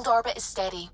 Hold orbit steady.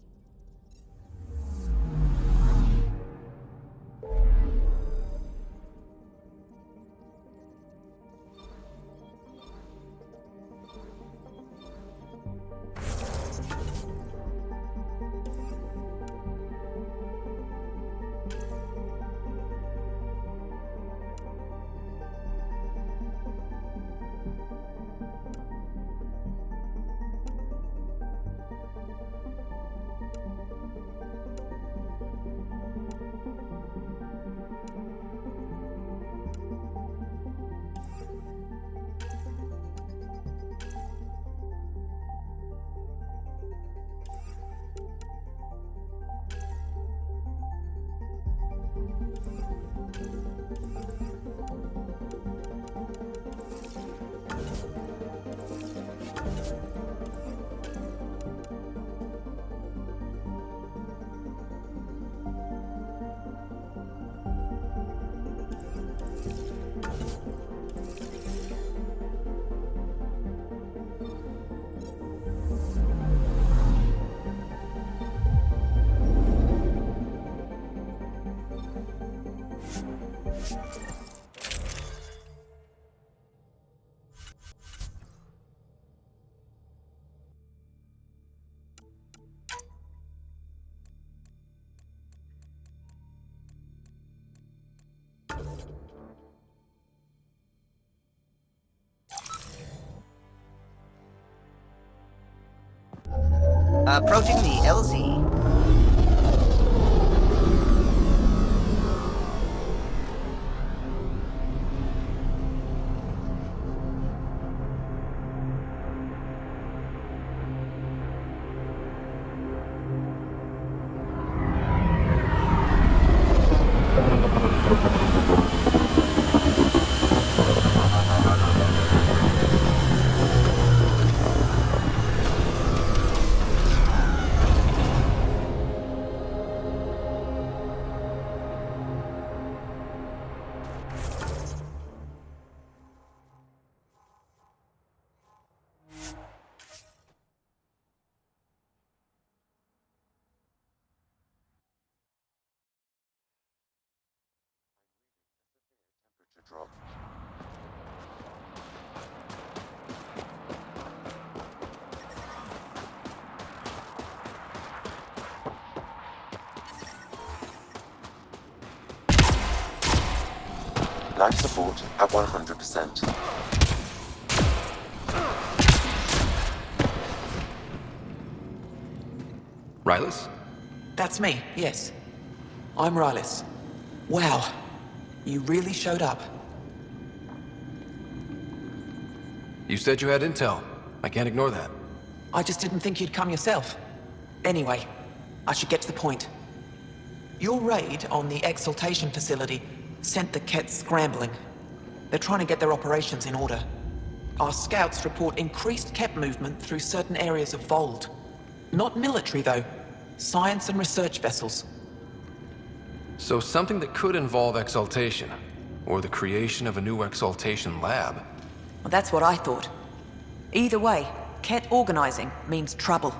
Approaching the LZ. Drop. Life support at 100%. Rylas? That's me, yes. I'm Rylas. Wow, you really showed up. You said you had intel. I can't ignore that. I just didn't think you'd come yourself. Anyway, I should get to the point. Your raid on the exaltation facility sent the Kets scrambling. They're trying to get their operations in order. Our scouts report increased Ket movement through certain areas of Vold. Not military, though. Science and research vessels. So something that could involve exaltation, or the creation of a new exaltation lab. Well, that's what I thought. Either way, Ket organizing means trouble.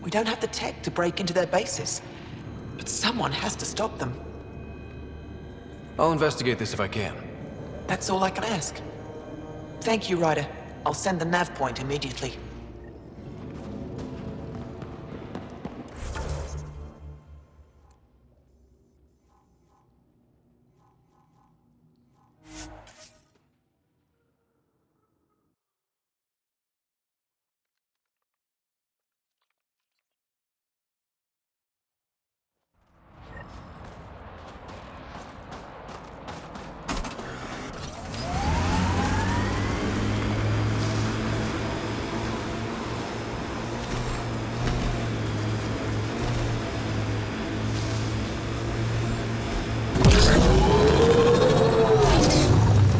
We don't have the tech to break into their bases. But someone has to stop them. I'll investigate this if I can. That's all I can ask. Thank you, Ryder. I'll send the nav point immediately.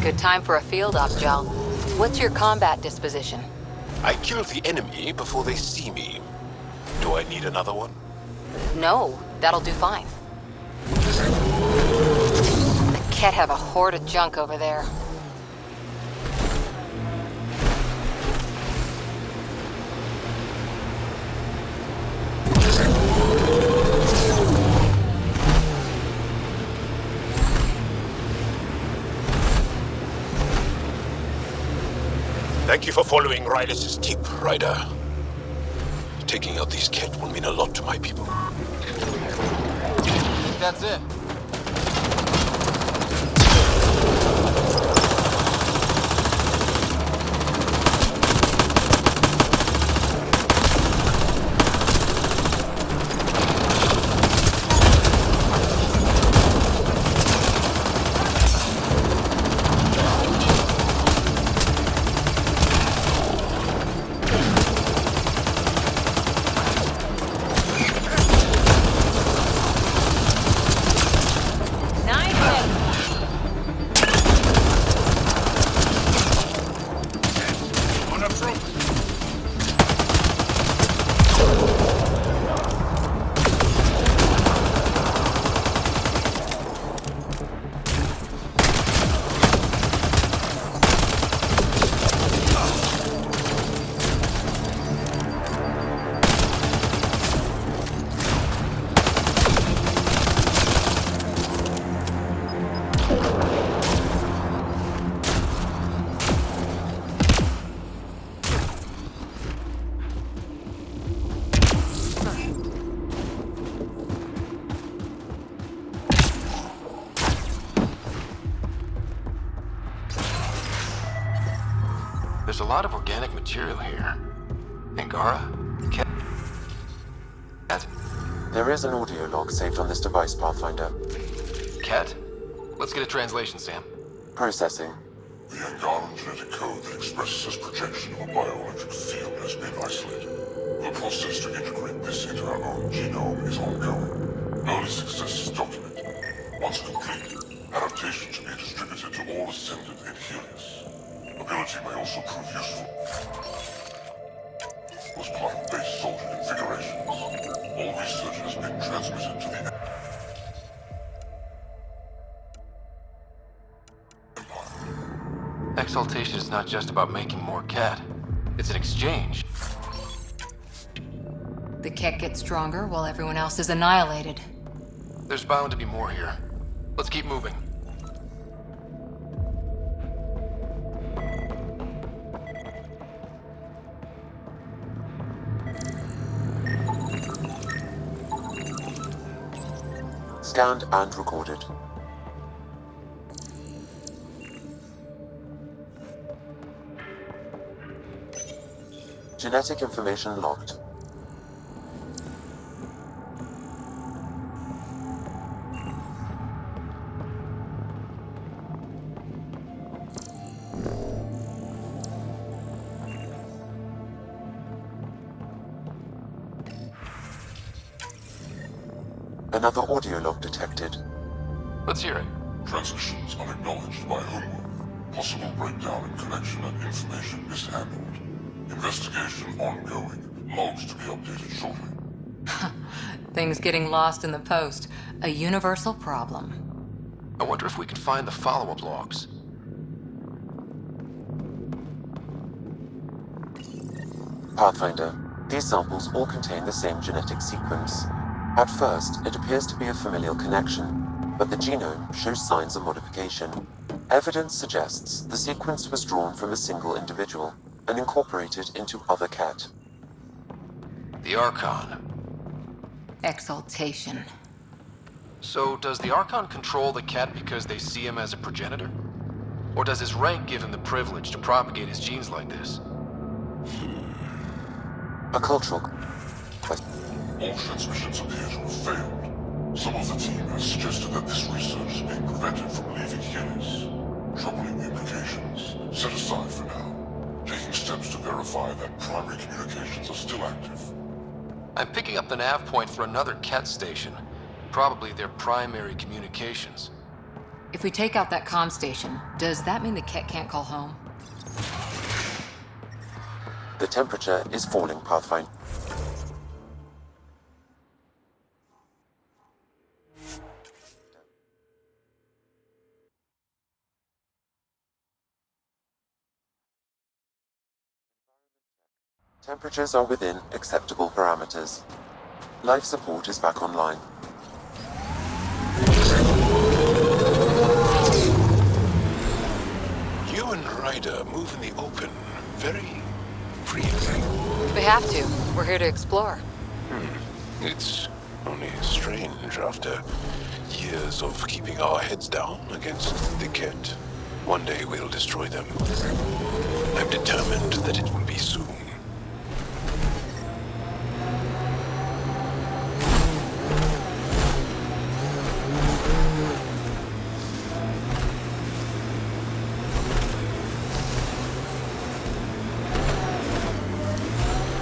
Good time for a field op, Jal. What's your combat disposition? I kill the enemy before they see me. Do I need another one? No, that'll do fine. The Ket have a horde of junk over there. Thank you for following Rylis' tip, Ryder. Taking out these Ket will mean a lot to my people. That's it. There's a lot of organic material here. Angara? Ket? There is an audio log saved on this device, Pathfinder. Ket? Let's get a translation, Sam. Processing. The Angaran genetic code that expresses this projection of a bioelectric field has been isolated. The process to integrate this into our own genome is ongoing. Early success is documented. Once complete, adaptation to be distributed to all Ascendant and Helios. Ability may also prove useful. Was part of base soldier configurations. All research has been transmitted to the Empire. Exaltation is not just about making more Ket. It's an exchange. The Ket get stronger while everyone else is annihilated. There's bound to be more here. Let's keep moving. Scanned and recorded. Genetic information logged. Another audio log detected. Let's hear it. Transmissions unacknowledged by homework. Possible breakdown in connection and information mishandled. Investigation ongoing. Logs to be updated shortly. Things getting lost in the post. A universal problem. I wonder if we can find the follow-up logs. Pathfinder, these samples all contain the same genetic sequence. At first, it appears to be a familial connection, but the genome shows signs of modification. Evidence suggests the sequence was drawn from a single individual and incorporated into other Ket. The Archon. Exaltation. So, does the Archon control the Ket because they see him as a progenitor? Or does his rank give him the privilege to propagate his genes like this? A cultural question. All transmissions appear to have failed. Some of the team has suggested that this research is being prevented from leaving Helios. Troubling implications. Set aside for now. Taking steps to verify that primary communications are still active. I'm picking up the nav point for another Ket station. Probably their primary communications. If we take out that comm station, does that mean the Ket can't call home? The temperature is falling, Pathfinder. Temperatures are within acceptable parameters. Life support is back online. You and Ryder move in the open very freeing. We have to. We're here to explore. It's only strange after years of keeping our heads down against the Kett. One day we'll destroy them. I'm determined that it will be soon.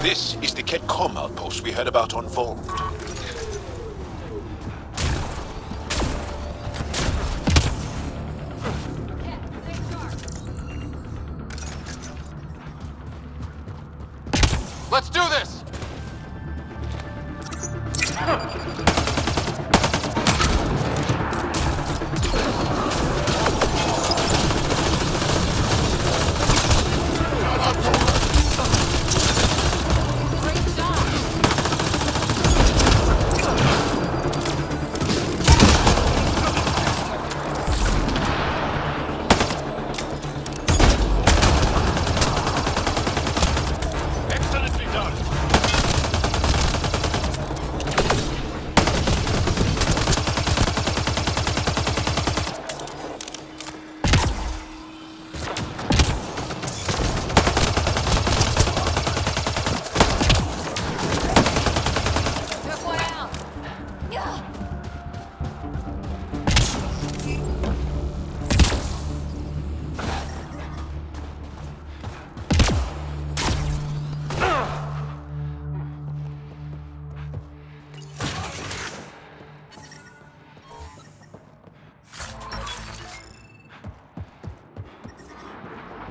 This is the Kett comm outpost we heard about on Vold. Let's do this! Excellently done! Took one out. Yeah.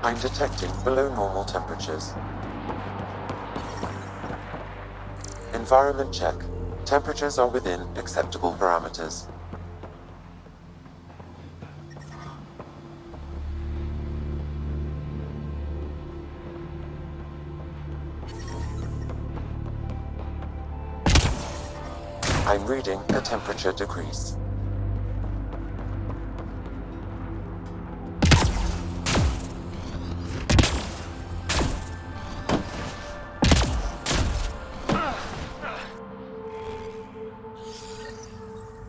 I'm detecting below normal temperatures. Environment check. Temperatures are within acceptable parameters. I'm reading a temperature decrease.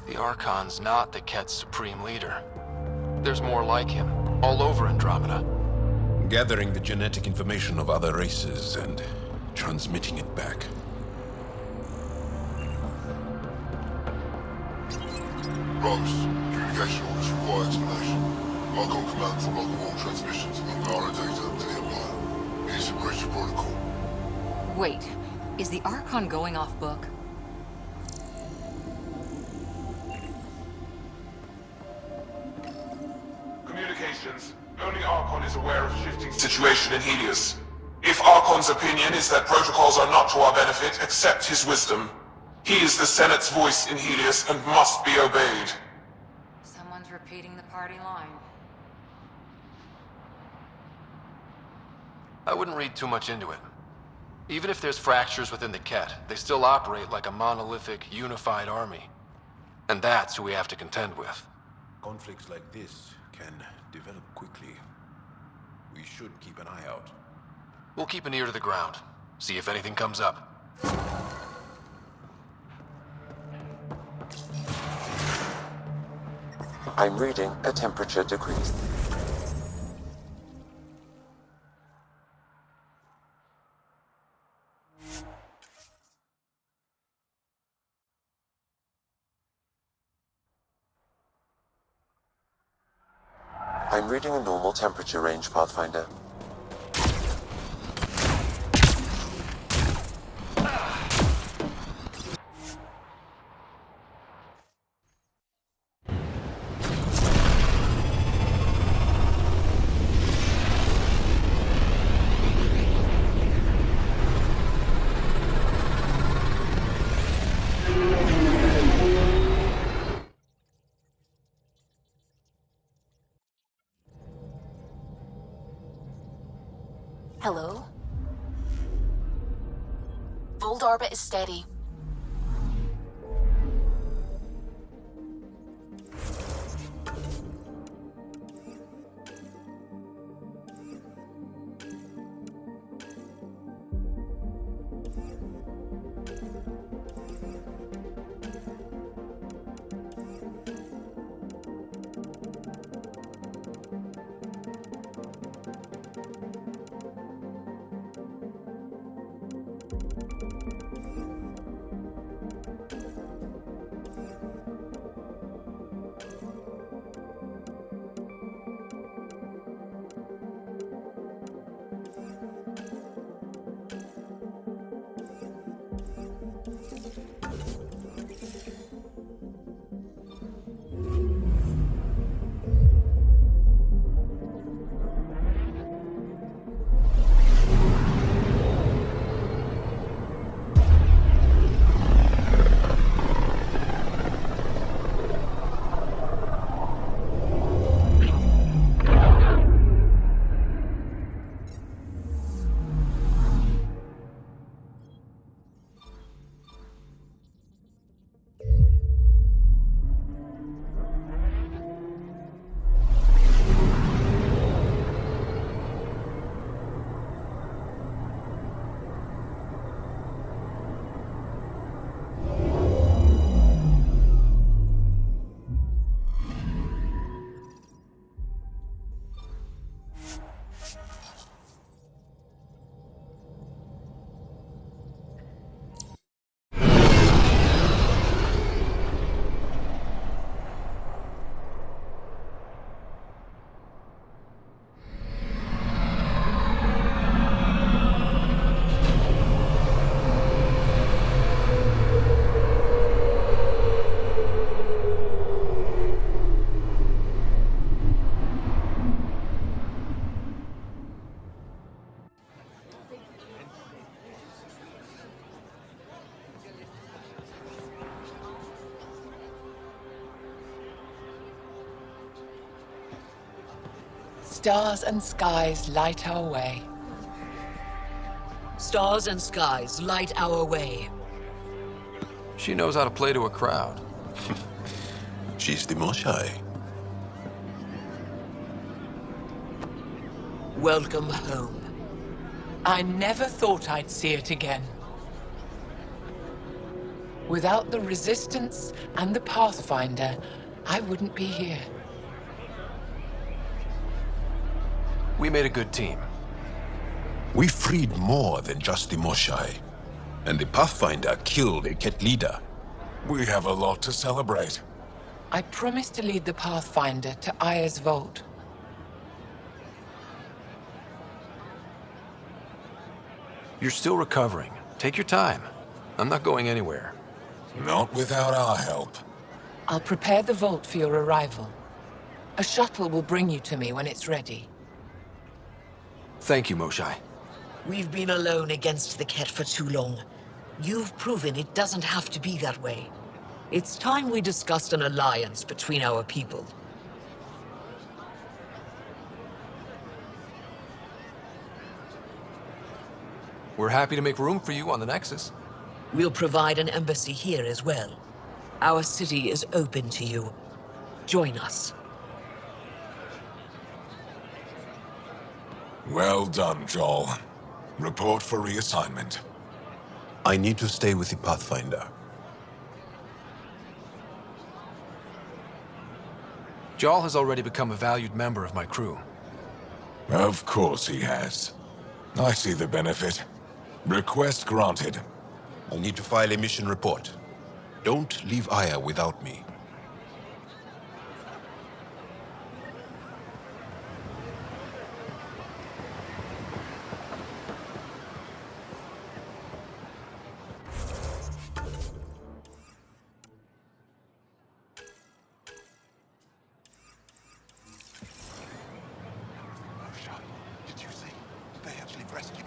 The Archon's not the Kett's supreme leader. There's more like him, all over Andromeda. Gathering the genetic information of other races and transmitting it back. Rose, communication orders require explanation. Archon command to block all transmissions of Angara data to the Empire. It is a breach of protocol. Wait, is the Archon going off book? Communications. Only Archon is aware of shifting situation in Helios. If Archon's opinion is that protocols are not to our benefit, accept his wisdom. He is the Senate's voice in Helios and must be obeyed. Someone's repeating the party line. I wouldn't read too much into it. Even if there's fractures within the Kett, they still operate like a monolithic, unified army. And that's who we have to contend with. Conflicts like this can develop quickly. We should keep an eye out. We'll keep an ear to the ground, see if anything comes up. I'm reading a temperature decrease. I'm reading a normal temperature range, Pathfinder. Hello? Vold orbit is steady. Stars and skies light our way. Stars and skies light our way. She knows how to play to a crowd. She's the Moshai. Welcome home. I never thought I'd see it again. Without the Resistance and the Pathfinder, I wouldn't be here. We made a good team. We freed more than just the Moshai. And the Pathfinder killed a Ket leader. We have a lot to celebrate. I promised to lead the Pathfinder to Aya's vault. You're still recovering. Take your time. I'm not going anywhere. Not without our help. I'll prepare the vault for your arrival. A shuttle will bring you to me when it's ready. Thank you, Moshai. We've been alone against the Ket for too long. You've proven it doesn't have to be that way. It's time we discussed an alliance between our people. We're happy to make room for you on the Nexus. We'll provide an embassy here as well. Our city is open to you. Join us. Well done, Joel. Report for reassignment. I need to stay with the Pathfinder. Jarl has already become a valued member of my crew. Of course he has. I see the benefit. Request granted. I need to file a mission report. Don't leave Aya without me. Did you see? They actually rescued.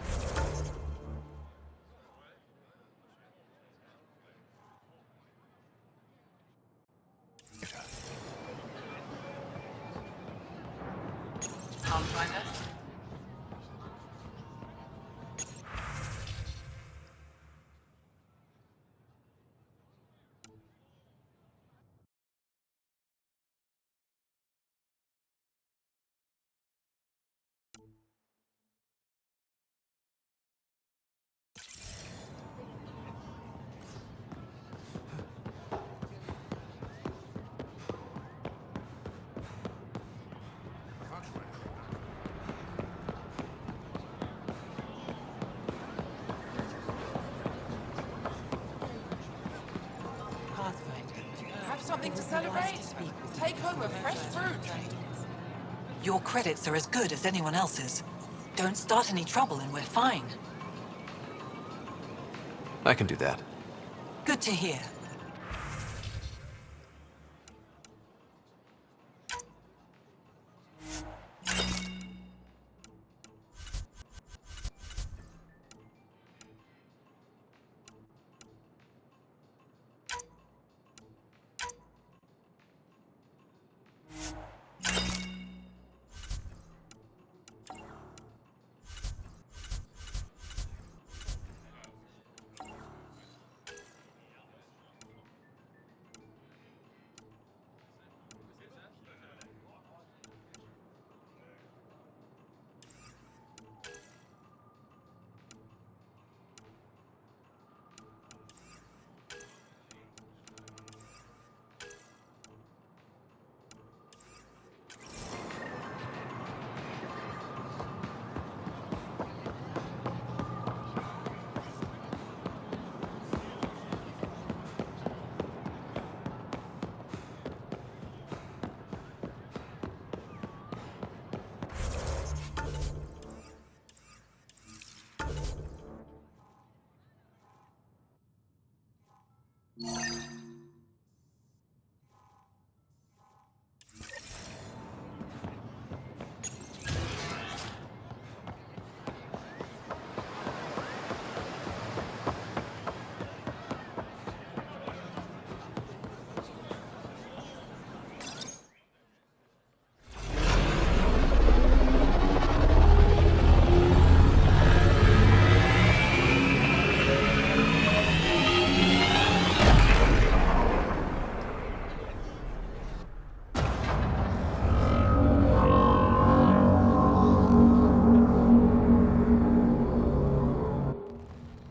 Pathfinder? Have something to celebrate? Take home a fresh fruit. Your credits are as good as anyone else's. Don't start any trouble and we're fine. I can do that. Good to hear.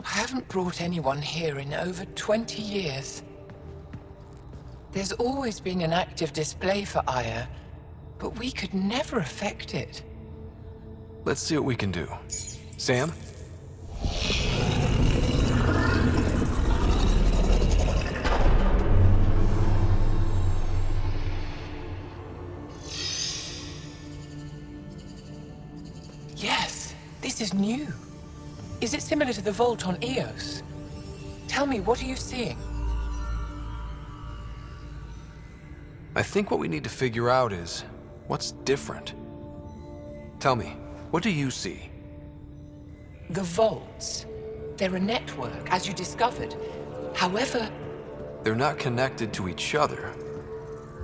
I haven't brought anyone here in over 20 years. There's always been an active display for Aya, but we could never affect it. Let's see what we can do. Sam? Yes, this is new. Is it similar to the vault on Eos? Tell me, what are you seeing? I think what we need to figure out is what's different. Tell me, what do you see? The vaults. They're a network, as you discovered. However, They're not connected to each other,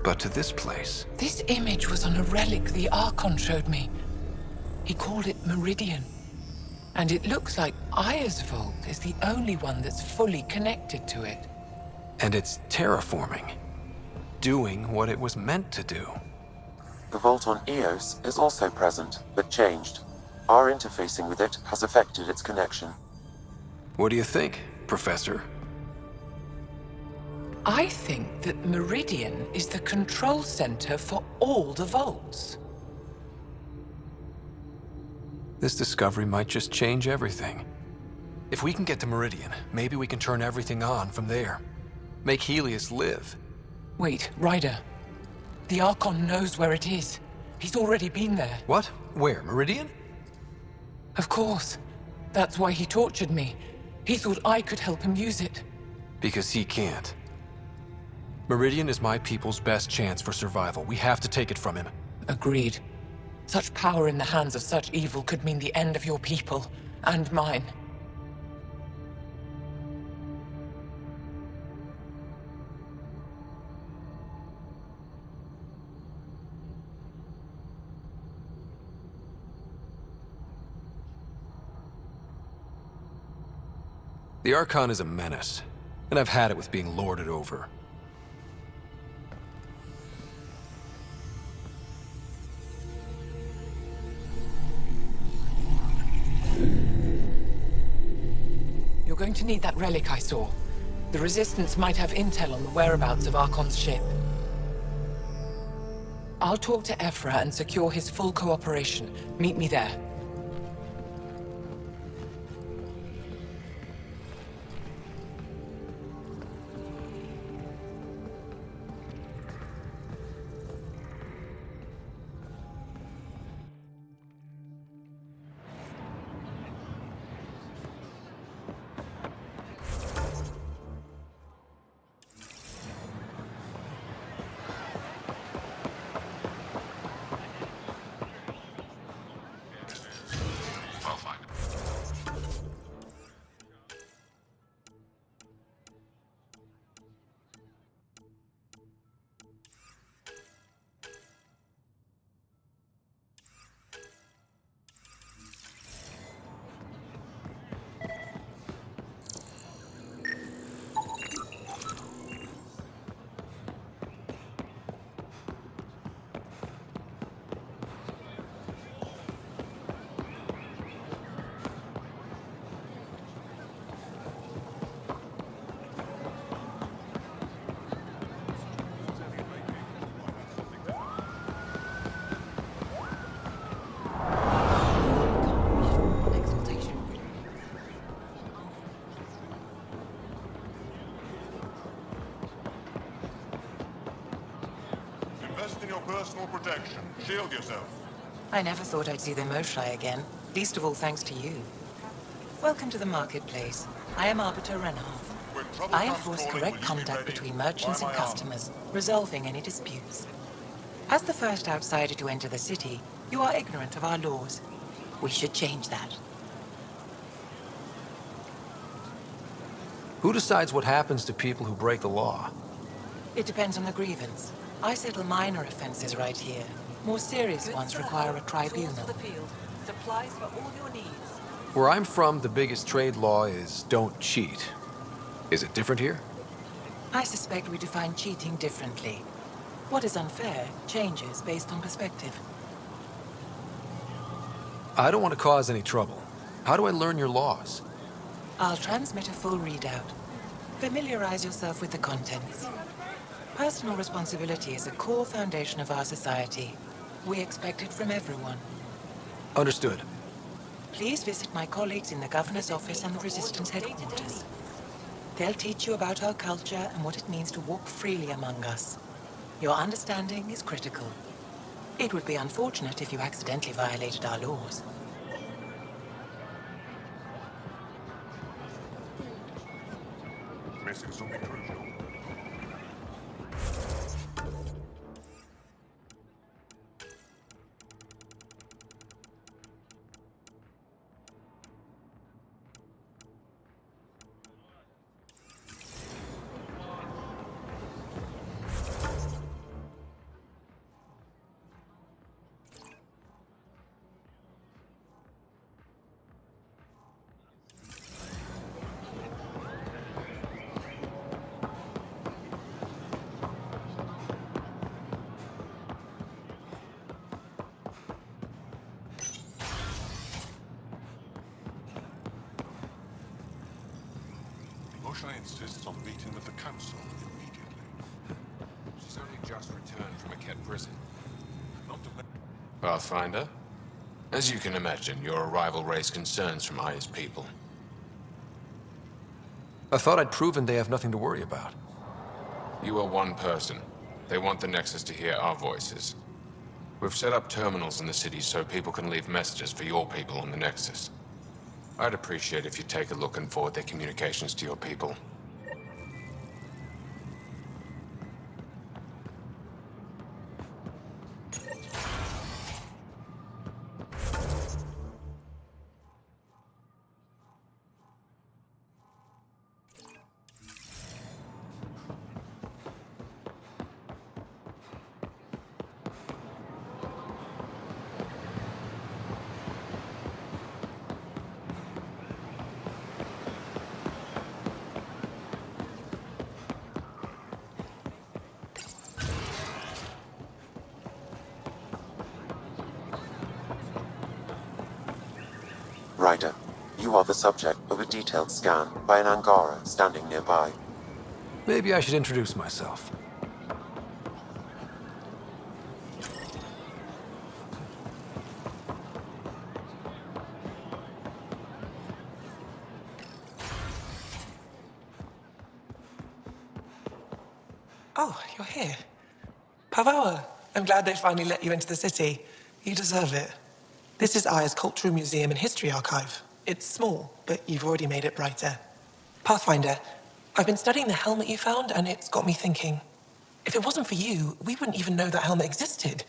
but to this place. this image was on a relic the Archon showed me. He called it Meridian. And it looks like Aya's vault is the only one that's fully connected to it. And it's terraforming, doing what it was meant to do. The vault on Eos is also present, but changed. Our interfacing with it has affected its connection. What do you think, Professor? I think that Meridian is the control center for all the vaults. This discovery might just change everything. If we can get to Meridian, maybe we can turn everything on from there. Make Helios live. Wait, Ryder. The Archon knows where it is. He's already been there. What? Where? Meridian? Of course. That's why he tortured me. He thought I could help him use it. Because he can't. Meridian is my people's best chance for survival. We have to take it from him. Agreed. Such power in the hands of such evil could mean the end of your people, and mine. The Archon is a menace, and I've had it with being lorded over. You're going to need that relic I saw. The Resistance might have intel on the whereabouts of Archon's ship. I'll talk to Ephra and secure his full cooperation. Meet me there. Invest in your personal protection. Shield yourself. I never thought I'd see the Moshlai again. Least of all thanks to you. Welcome to the marketplace. I am Arbiter Renhoff. When trouble I comes enforce calling, correct will you be conduct ready? between merchants By and my customers, resolving any disputes. As the first outsider to enter the city, you are ignorant of our laws. We should change that. Who decides what happens to people who break the law? It depends on the grievance. I settle minor offenses right here. More serious ones require a tribunal. Supplies for all your needs. Where I'm from, the biggest trade law is don't cheat. Is it different here? I suspect we define cheating differently. What is unfair changes based on perspective. I don't want to cause any trouble. How do I learn your laws? I'll transmit a full readout. Familiarize yourself with the contents. Personal responsibility is a core foundation of our society. We expect it from everyone. Understood. Please visit my colleagues in the Governor's office and the Resistance headquarters. They'll teach you about our culture and what it means to walk freely among us. Your understanding is critical. It would be unfortunate if you accidentally violated our laws. Moshe insists on meeting with the council immediately. She's only just returned from a Ket prison. Not to let... Pathfinder? As you can imagine, your arrival raised concerns from Aya's people. I thought I'd proven they have nothing to worry about. You are one person. They want the Nexus to hear our voices. We've set up terminals in the city so people can leave messages for your people on the Nexus. I'd appreciate if you take a look and forward their communications to your people. Ryder, you are the subject of a detailed scan by an Angara standing nearby. Maybe I should introduce myself. Oh, you're here. Pavawa, I'm glad they finally let you into the city. You deserve it. This is Aya's Cultural Museum and History Archive. It's small, but you've already made it brighter. Pathfinder, I've been studying the helmet you found, and it's got me thinking. If it wasn't for you, we wouldn't even know that helmet existed.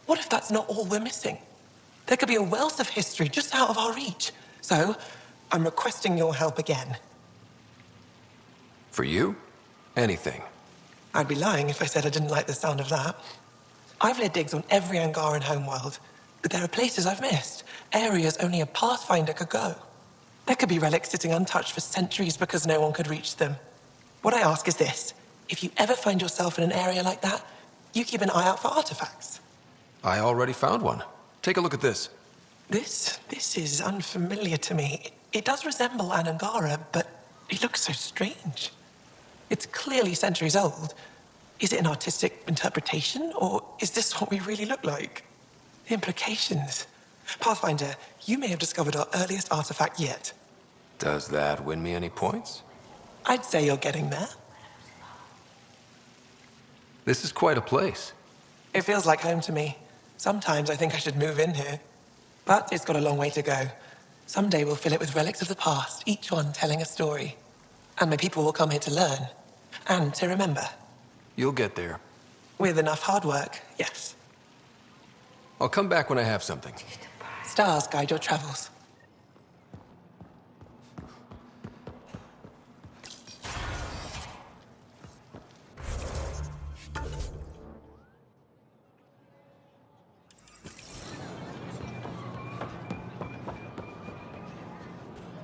What if that's not all we're missing? There could be a wealth of history just out of our reach. So, I'm requesting your help again. For you? Anything. I'd be lying if I said I didn't like the sound of that. I've led digs on every Angaran homeworld, but there are places I've missed, areas only a Pathfinder could go. There could be relics sitting untouched for centuries because no one could reach them. What I ask is this: if you ever find yourself in an area like that, you keep an eye out for artifacts. I already found one. Take a look at this. This is unfamiliar to me. It does resemble an Angara, but it looks so strange. It's clearly centuries old. Is it an artistic interpretation, or is this what we really look like? The implications. Pathfinder, you may have discovered our earliest artifact yet. Does that win me any points? I'd say you're getting there. This is quite a place. It feels like home to me. Sometimes I think I should move in here. But it's got a long way to go. Someday we'll fill it with relics of the past, each one telling a story. And my people will come here to learn. And to remember. You'll get there. With enough hard work, yes. I'll come back when I have something. Stars guide your travels.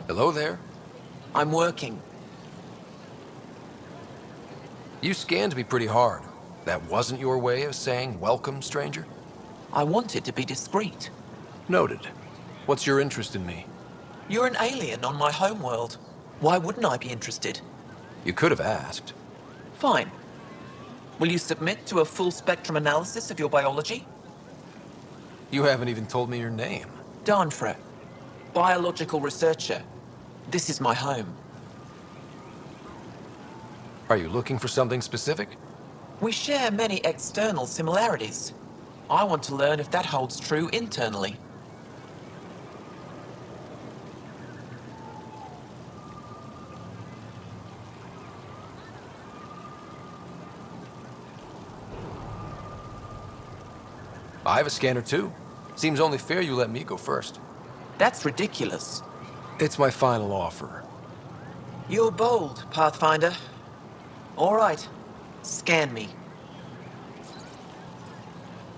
Hello there. I'm working. You scanned me pretty hard. That wasn't your way of saying welcome, stranger? I wanted to be discreet. Noted. What's your interest in me? You're an alien on my homeworld. Why wouldn't I be interested? You could have asked. Fine. Will you submit to a full spectrum analysis of your biology? You haven't even told me your name. Danfra, biological researcher. This is my home. Are you looking for something specific? We share many external similarities. I want to learn if that holds true internally. I have a scanner too. Seems only fair you let me go first. That's ridiculous. It's my final offer. You're bold, Pathfinder. All right. Scan me.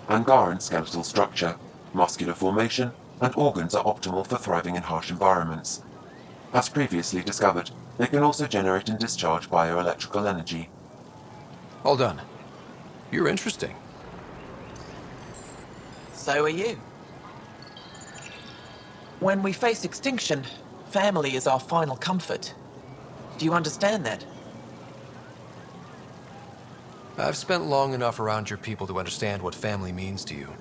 Angaran skeletal structure, muscular formation, and organs are optimal for thriving in harsh environments. As previously discovered, they can also generate and discharge bioelectrical energy. All done. You're interesting. So are you. When we face extinction, family is our final comfort. Do you understand that? I've spent long enough around your people to understand what family means to you.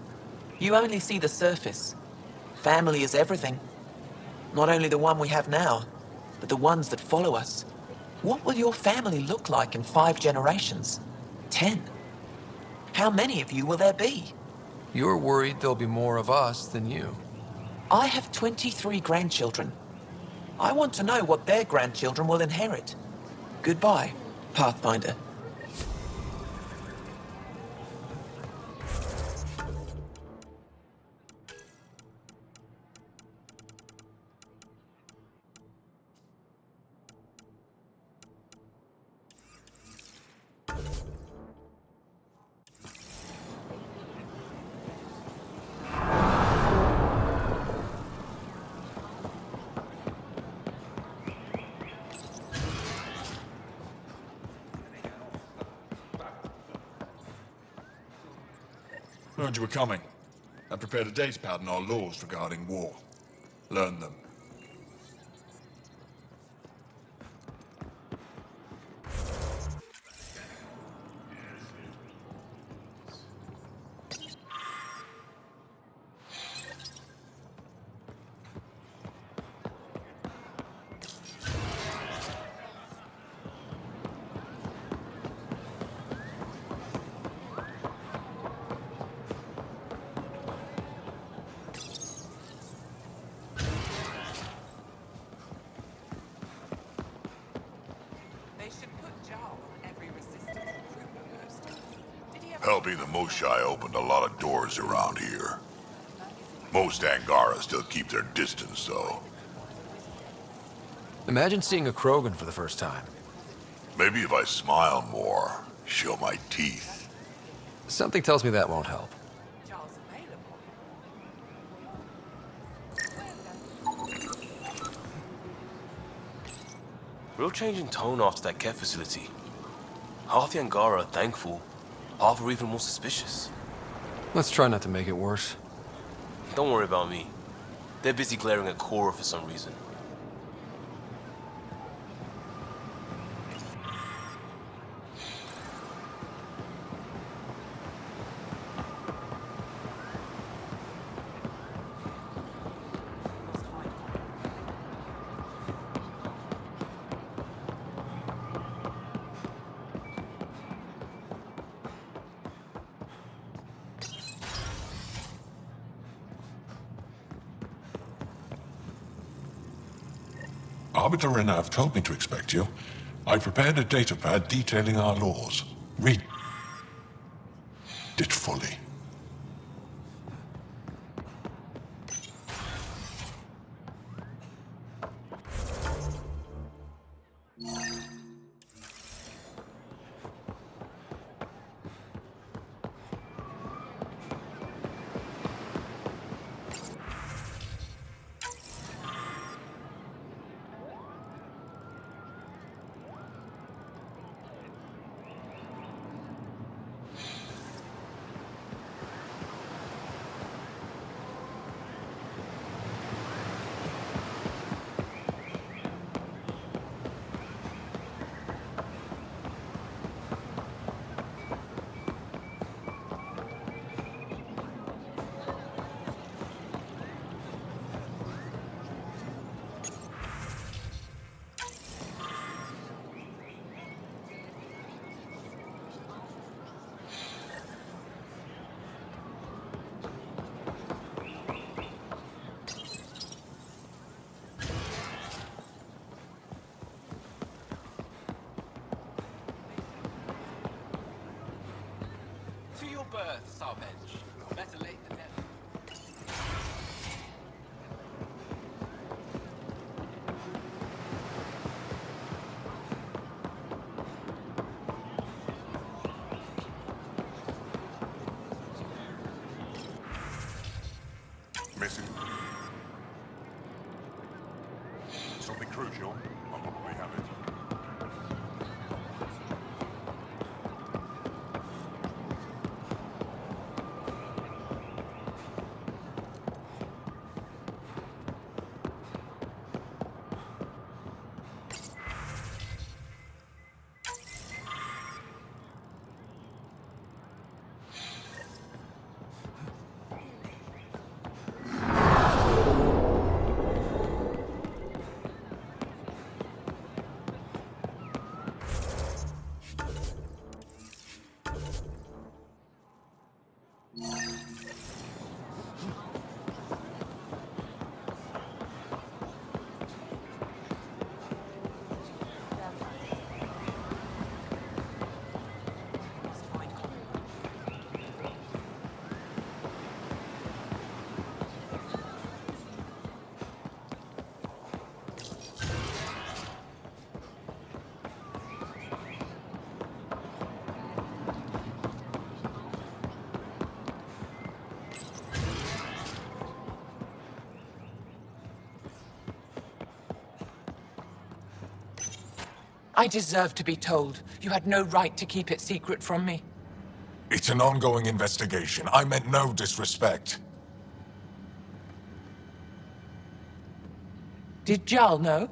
You only see the surface. Family is everything. Not only the one we have now, but the ones that follow us. What will your family look like in 5 generations? 10? How many of you will there be? You're worried there'll be more of us than you. I have 23 grandchildren. I want to know what their grandchildren will inherit. Goodbye, Pathfinder. Heard you were coming. I prepared a datapad on our laws regarding war. Learn them. Helping the Moshai opened a lot of doors around here. Most Angara still keep their distance, though. Imagine seeing a Krogan for the first time. Maybe if I smile more, show my teeth. Something tells me that won't help. Real change in tone after that Ket facility. Half the Angara are thankful, half are even more suspicious. Let's try not to make it worse. Don't worry about me. They're busy glaring at Cora for some reason. Arbiter and have told me to expect you. I prepared a datapad detailing our laws. Read it fully. I deserve to be told. You had no right to keep it secret from me. It's an ongoing investigation. I meant no disrespect. Did Jal know?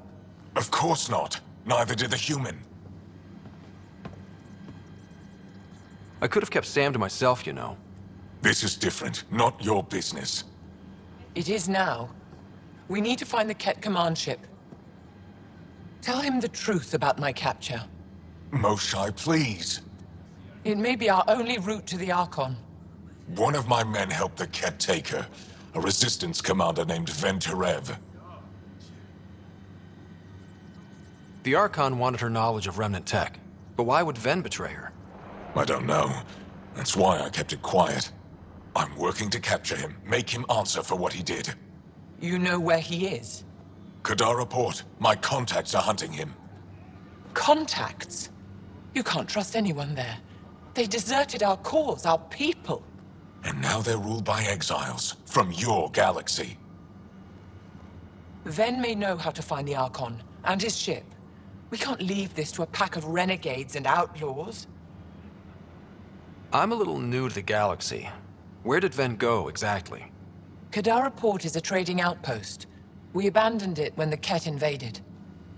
Of course not. Neither did the human. I could have kept Sam to myself, you know. This is different. Not your business. It is now. We need to find the Ket command ship. Tell him the truth about my capture. Moshai, please. It may be our only route to the Archon. One of my men helped the Ket take her. A resistance commander named Venterev. The Archon wanted her knowledge of Remnant tech. But why would Ven betray her? I don't know. That's why I kept it quiet. I'm working to capture him, make him answer for what he did. You know where he is? Kadara Port. My contacts are hunting him. Contacts? You can't trust anyone there. They deserted our cause, our people. And now they're ruled by exiles from your galaxy. Ven may know how to find the Archon and his ship. We can't leave this to a pack of renegades and outlaws. I'm a little new to the galaxy. Where did Ven go, exactly? Kadara Port is a trading outpost. We abandoned it when the Ket invaded.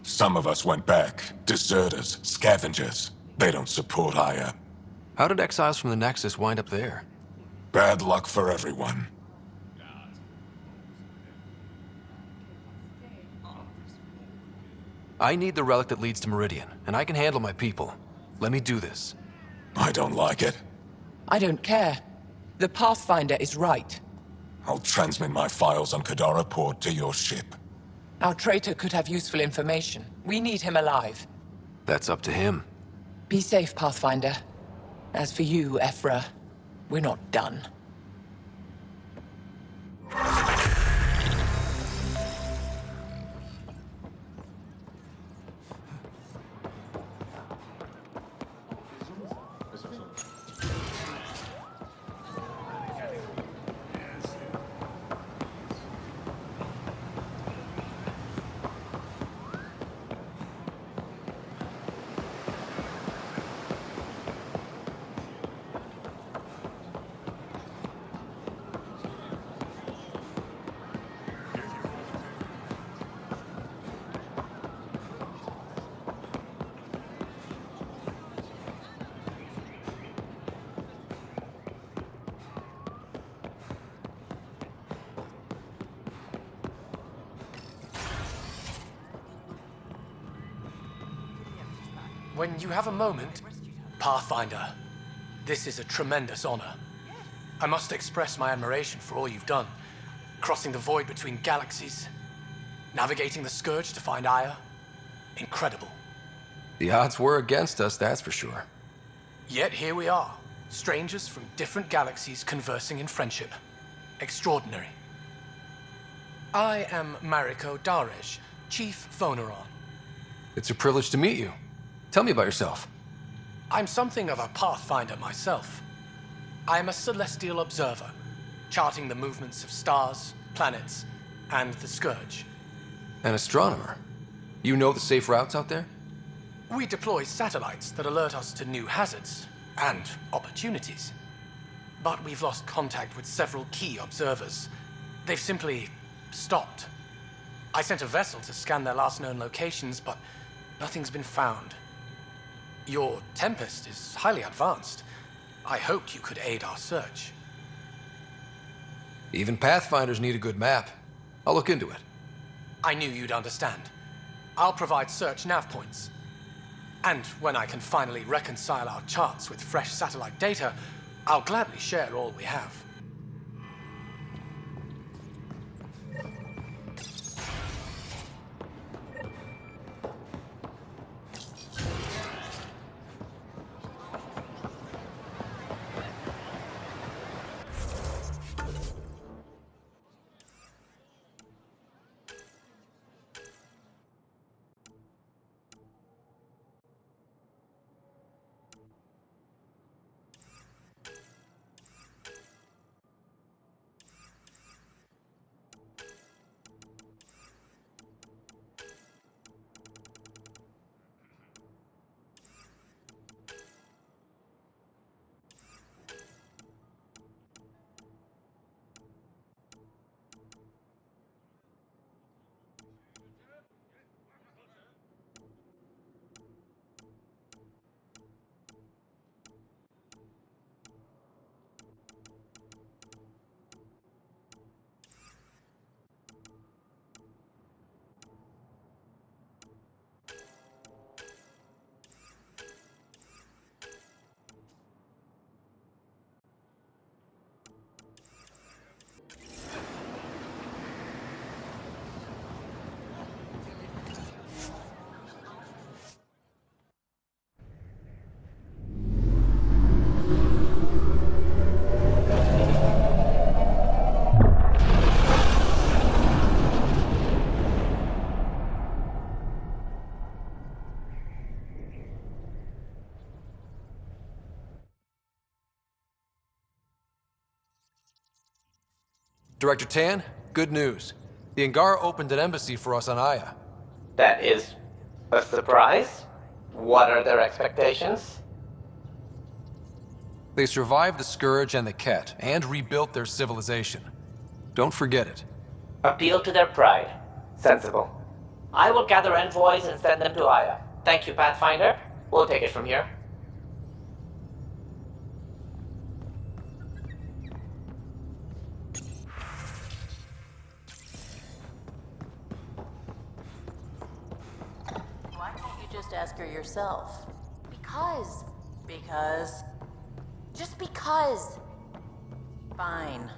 Some of us went back. Deserters, scavengers. They don't support Aya. How did exiles from the Nexus wind up there? Bad luck for everyone. I need the relic that leads to Meridian, and I can handle my people. Let me do this. I don't like it. I don't care. The Pathfinder is right. I'll transmit my files on Kadara Port to your ship. Our traitor could have useful information. We need him alive. That's up to him. Be safe, Pathfinder. As for you, Ephra, we're not done. When you have a moment, Pathfinder, this is a tremendous honor. I must express my admiration for all you've done. Crossing the void between galaxies, navigating the Scourge to find Aya. Incredible. The odds were against us, that's for sure. Yet here we are, strangers from different galaxies conversing in friendship. Extraordinary. I am Mariko Darej, Chief Phoneron. It's a privilege to meet you. Tell me about yourself. I'm something of a pathfinder myself. I am a celestial observer, charting the movements of stars, planets, and the Scourge. An astronomer. You know the safe routes out there? We deploy satellites that alert us to new hazards and opportunities. But we've lost contact with several key observers. They've simply stopped. I sent a vessel to scan their last known locations, but nothing's been found. Your Tempest is highly advanced. I hoped you could aid our search. Even Pathfinders need a good map. I'll look into it. I knew you'd understand. I'll provide search nav points. And when I can finally reconcile our charts with fresh satellite data, I'll gladly share all we have. Director Tan, good news. The Angara opened an embassy for us on Aya. That is a surprise? What are their expectations? They survived the Scourge and the Ket, and rebuilt their civilization. Don't forget it. Appeal to their pride. Sensible. I will gather envoys and send them to Aya. Thank you, Pathfinder. We'll take it from here. Why can't you just ask her yourself? Because. Just because. Fine.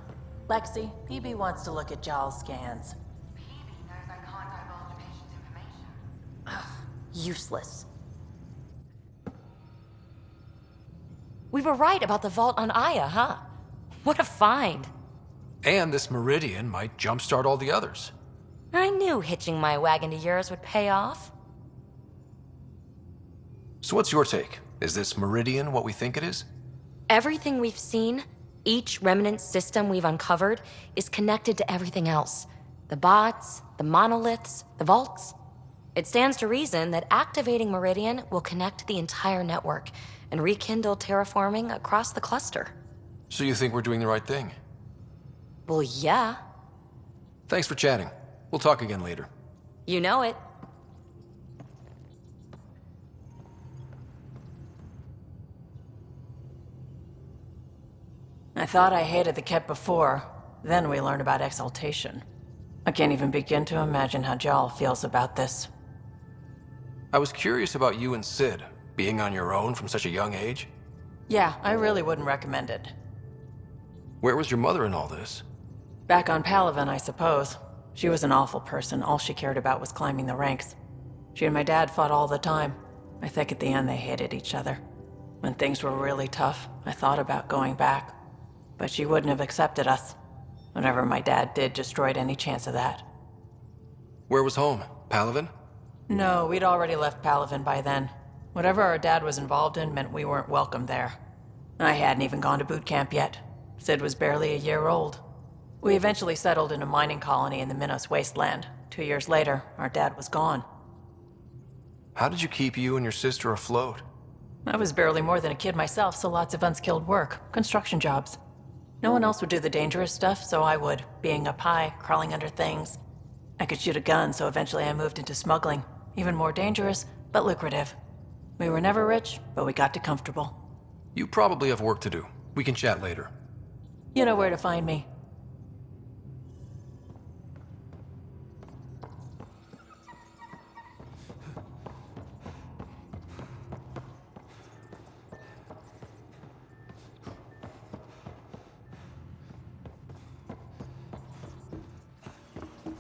Lexi, PB wants to look at Jal's scans. PB knows I can't divulge patient information. Useless. We were right about the vault on Aya, huh? What a find. And this Meridian might jumpstart all the others. I knew hitching my wagon to yours would pay off. So what's your take? Is this Meridian what we think it is? Everything we've seen, each remnant system we've uncovered, is connected to everything else. The bots, the monoliths, the vaults. It stands to reason that activating Meridian will connect the entire network and rekindle terraforming across the cluster. So you think we're doing the right thing? Well, yeah. Thanks for chatting. We'll talk again later. You know it. I thought I hated the Ket before. Then we learned about exaltation. I can't even begin to imagine how Jal feels about this. I was curious about you and Sid, being on your own from such a young age. Yeah, I really wouldn't recommend it. Where was your mother in all this? Back on Palaven, I suppose. She was an awful person. All she cared about was climbing the ranks. She and my dad fought all the time. I think at the end they hated each other. When things were really tough, I thought about going back. But she wouldn't have accepted us. Whatever my dad did destroyed any chance of that. Where was home? Palaven? No, we'd already left Palaven by then. Whatever our dad was involved in meant we weren't welcome there. I hadn't even gone to boot camp yet. Sid was barely a year old. We eventually settled in a mining colony in the Minos wasteland. 2 years later, our dad was gone. How did you keep you and your sister afloat? I was barely more than a kid myself, so lots of unskilled work. Construction jobs. No one else would do the dangerous stuff, so I would. Being up high, crawling under things. I could shoot a gun, so eventually I moved into smuggling. Even more dangerous, but lucrative. We were never rich, but we got too comfortable. You probably have work to do. We can chat later. You know where to find me.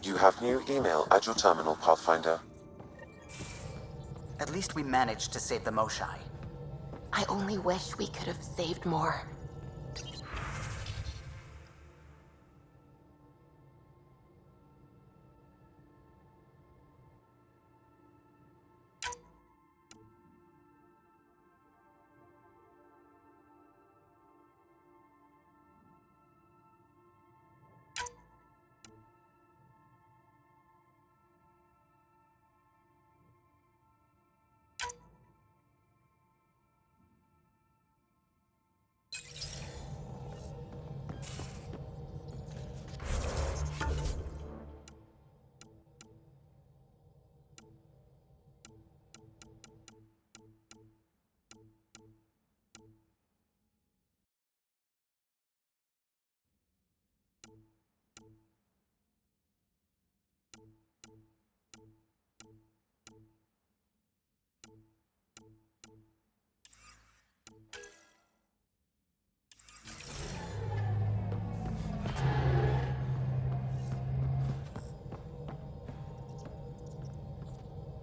You have new email at your terminal, Pathfinder. At least we managed to save the Moshai. I only wish we could have saved more.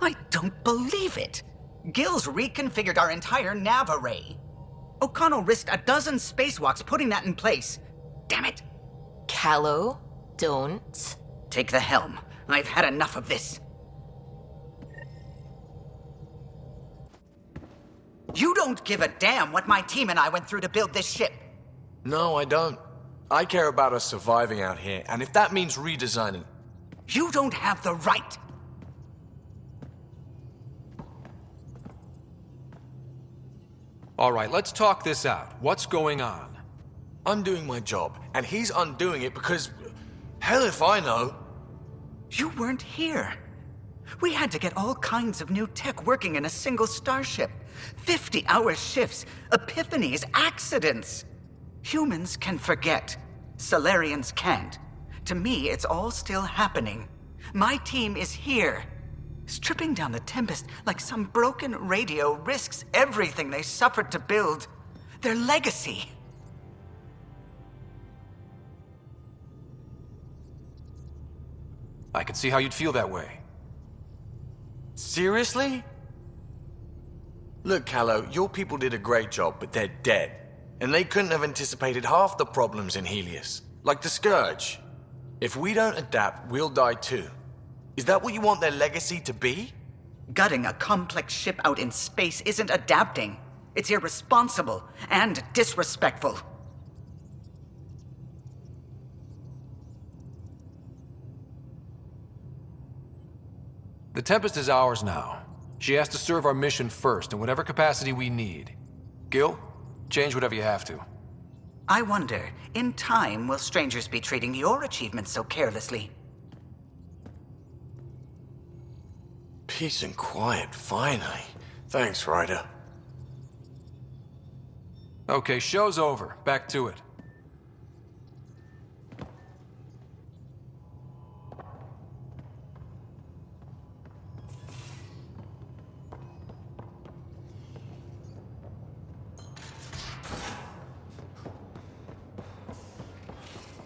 I don't believe it! Gil's reconfigured our entire nav array. O'Connell risked a dozen spacewalks putting that in place. Damn it! Callow, don't. Take the helm. I've had enough of this. You don't give a damn what my team and I went through to build this ship. No, I don't. I care about us surviving out here, and if that means redesigning... You don't have the right! All right, let's talk this out. What's going on? I'm doing my job, and he's undoing it because... Hell if I know. You weren't here. We had to get all kinds of new tech working in a single starship. 50-hour shifts, epiphanies, accidents. Humans can forget. Solarians can't. To me, it's all still happening. My team is here. Stripping down the Tempest like some broken radio risks everything they suffered to build. Their legacy. I can see how you'd feel that way. Seriously? Look, Callow, your people did a great job, but they're dead. And they couldn't have anticipated half the problems in Helios. Like the Scourge. If we don't adapt, we'll die too. Is that what you want their legacy to be? Gutting a complex ship out in space isn't adapting. It's irresponsible and disrespectful. The Tempest is ours now. She has to serve our mission first in whatever capacity we need. Gil, change whatever you have to. I wonder, in time, will strangers be treating your achievements so carelessly? Peace and quiet, finally. Thanks, Ryder. Okay, show's over. Back to it.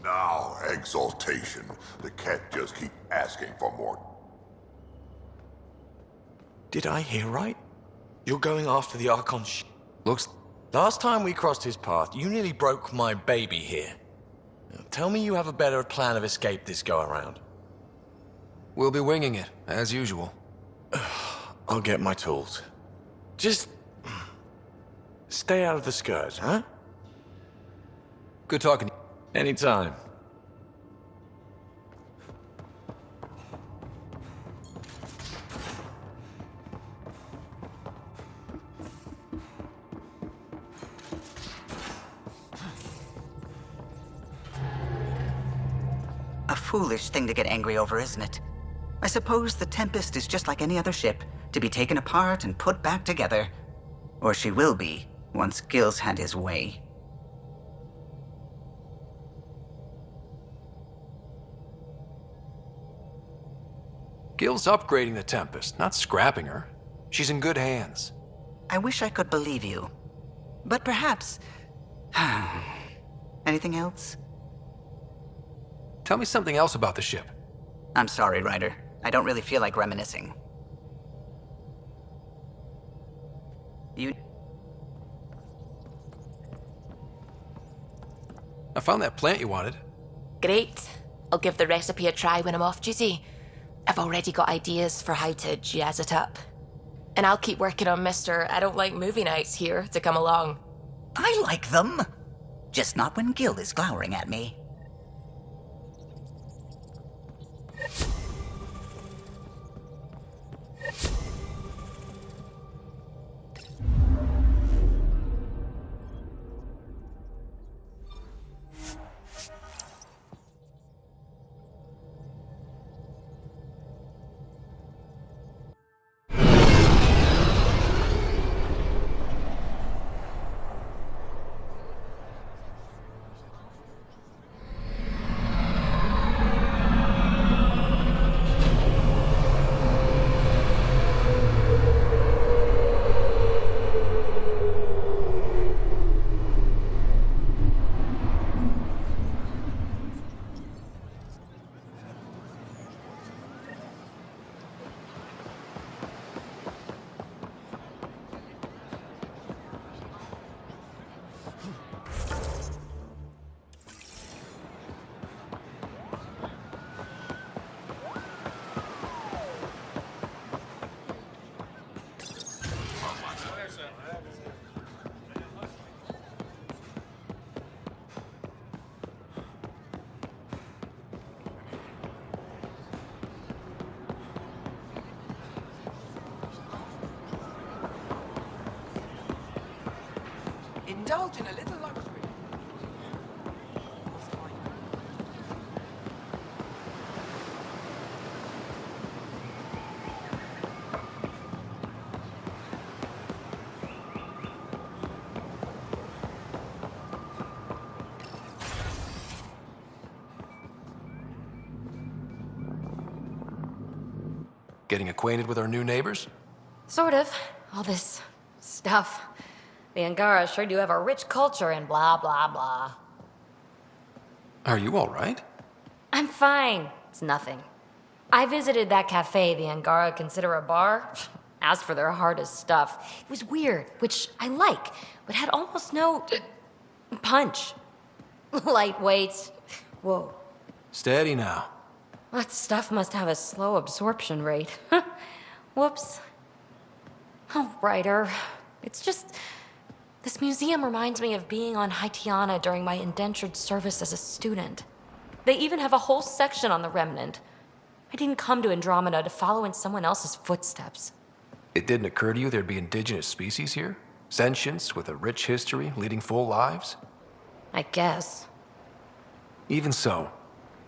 Now, exaltation. The cat just keep asking for more. Did I hear right? You're going after the Archon Looks... Last time we crossed his path, you nearly broke my baby here. Now, tell me you have a better plan of escape this go-around. We'll be winging it, as usual. I'll get my tools. Just... stay out of the Scourge, huh? Good talking. Anytime. A foolish thing to get angry over, isn't it? I suppose the Tempest is just like any other ship, to be taken apart and put back together. Or she will be, once Gil's had his way. Gil's upgrading the Tempest, not scrapping her. She's in good hands. I wish I could believe you. But perhaps... Anything else? Tell me something else about the ship. I'm sorry, Ryder. I don't really feel like reminiscing. I found that plant you wanted. Great. I'll give the recipe a try when I'm off duty. I've already got ideas for how to jazz it up. And I'll keep working on Mr. I don't like movie nights here to come along. I like them. Just not when Gil is glowering at me. indulge in a little luxury. Getting acquainted with our new neighbors? Sort of. All this stuff. The Angara sure do have a rich culture and blah, blah, blah. Are you all right? I'm fine. It's nothing. I visited that cafe the Angara consider a bar. Asked for their hardest stuff. It was weird, which I like, but had almost no punch. Lightweight. Whoa. Steady now. That stuff must have a slow absorption rate. Whoops. Oh, Ryder. It's just... This museum reminds me of being on Haitiana during my indentured service as a student. They even have a whole section on the Remnant. I didn't come to Andromeda to follow in someone else's footsteps. It didn't occur to you there'd be indigenous species here? Sentients with a rich history, leading full lives? I guess. Even so,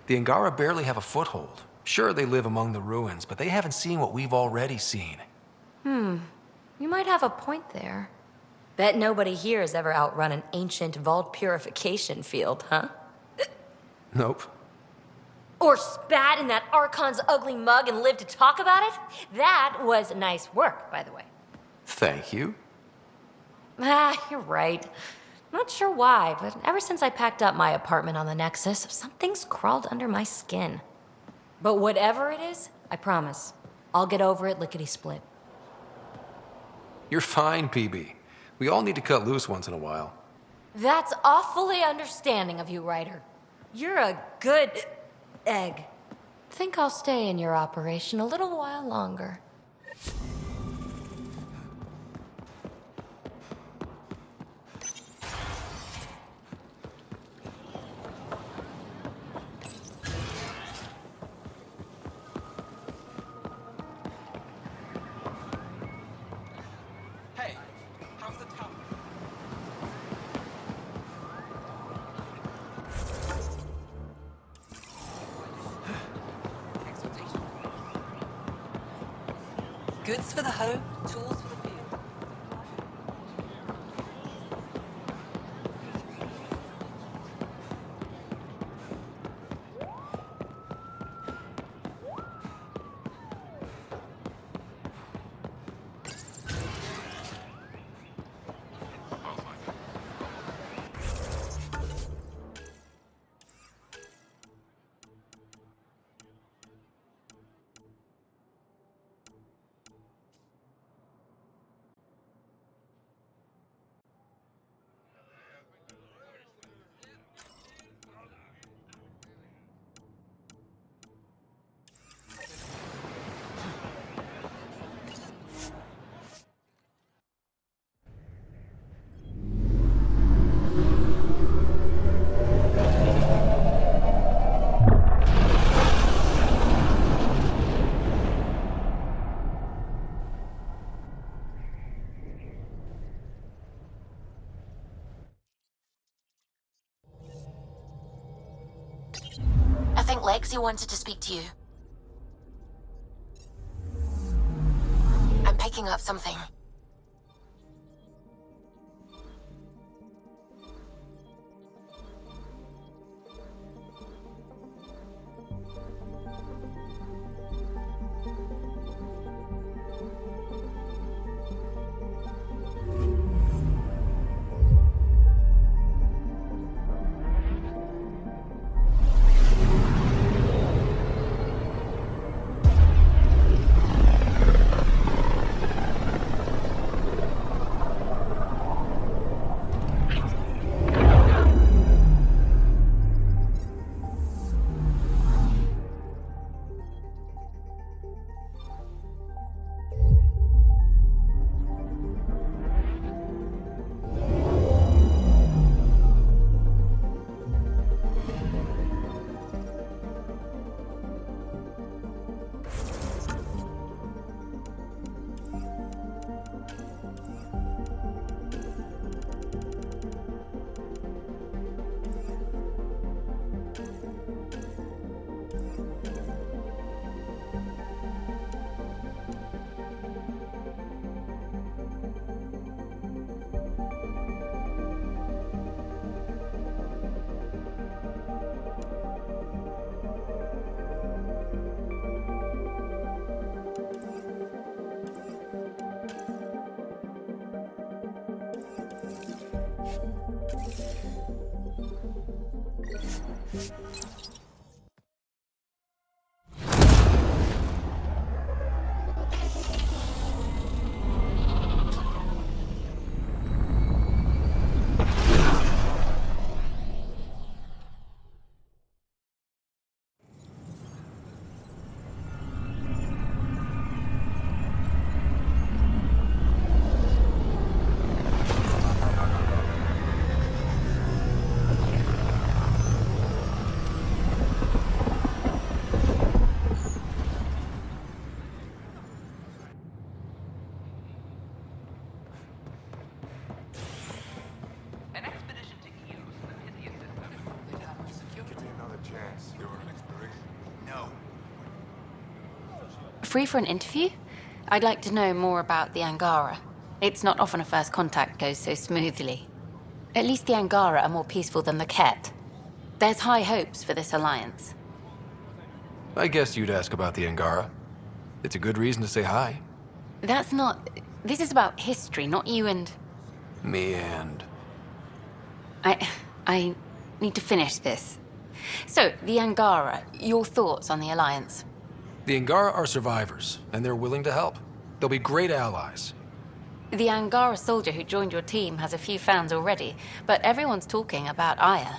the Angara barely have a foothold. Sure, they live among the ruins, but they haven't seen what we've already seen. You might have a point there. Bet nobody here has ever outrun an ancient vault purification field, huh? Nope. Or spat in that Archon's ugly mug and lived to talk about it? That was nice work, by the way. Thank you. You're right. Not sure why, but ever since I packed up my apartment on the Nexus, something's crawled under my skin. But whatever it is, I promise, I'll get over it lickety-split. You're fine, PB. We all need to cut loose once in a while. That's awfully understanding of you, Ryder. You're a good egg. Think I'll stay in your operation a little while longer. Hey, how's the tower? Goods for the home, tools for the field. I think Lexi wanted to speak to you. I'm picking up something. free for an interview? I'd like to know more about the Angara. It's not often a first contact goes so smoothly. At least the Angara are more peaceful than the Ket. There's high hopes for this alliance. I guess you'd ask about the Angara. It's a good reason to say hi. That's not... This is about history, not you and... Me and... I need to finish this. So, the Angara, your thoughts on the alliance? The Angara are survivors, and they're willing to help. They'll be great allies. The Angara soldier who joined your team has a few fans already, but everyone's talking about Aya.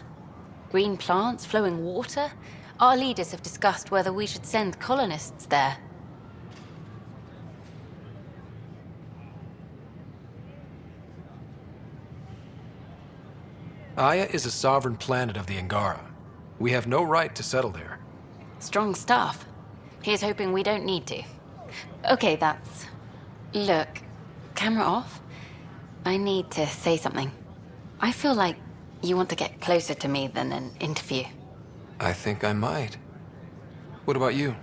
Green plants, flowing water. Our leaders have discussed whether we should send colonists there. Aya is a sovereign planet of the Angara. We have no right to settle there. Strong stuff. Here's hoping we don't need to. Okay, that's... Look, camera off. I need to say something. I feel like you want to get closer to me than an interview. I think I might. What about you?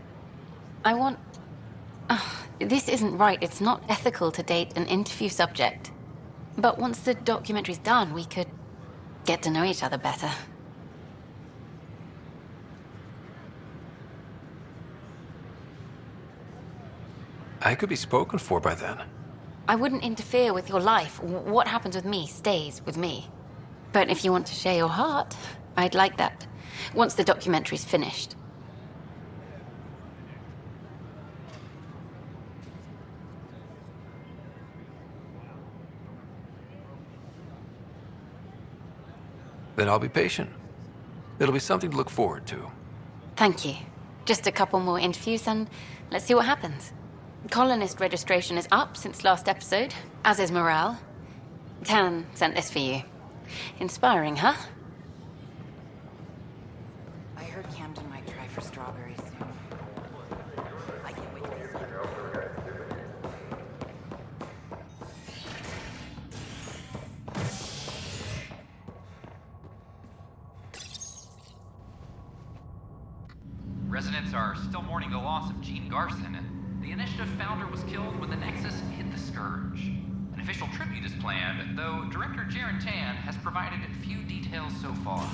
I want... this isn't right. It's not ethical to date an interview subject. But once the documentary's done, we could get to know each other better. I could be spoken for by then. I wouldn't interfere with your life. What happens with me stays with me. But if you want to share your heart, I'd like that. Once the documentary's finished. Then I'll be patient. It'll be something to look forward to. Thank you. Just a couple more interviews and let's see what happens. Colonist registration is up since last episode, as is morale. Tan sent this for you. Inspiring, huh? I heard Camden might try for strawberries soon. I can't wait to be Residents are still mourning the loss of Gene Garson, and the Initiative founder was killed when the Nexus hit the Scourge. An official tribute is planned, though Director Jaren Tan has provided few details so far.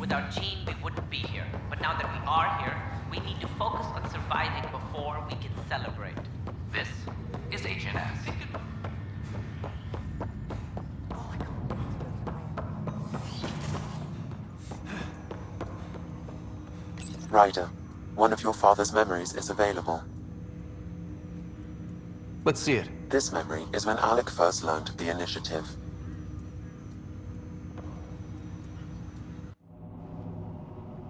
Without Gene, we wouldn't be here. But now that we are here, we need to focus on surviving before we can celebrate. This is HNS. Ryder, one of your father's memories is available. Let's see it. This memory is when Alec first learned of the Initiative.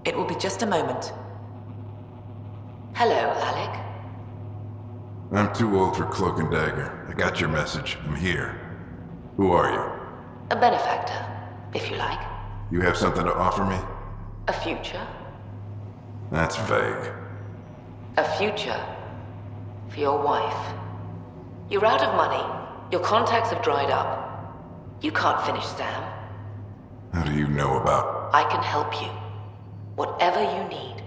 It will be just a moment. Hello, Alec. I'm too old for Cloak and Dagger. I got your message. I'm here. Who are you? A benefactor, if you like. You have something to offer me? A future. That's vague. A future for your wife. You're out of money. Your contacts have dried up. You can't finish Sam. How do you know about? I can help you. Whatever you need.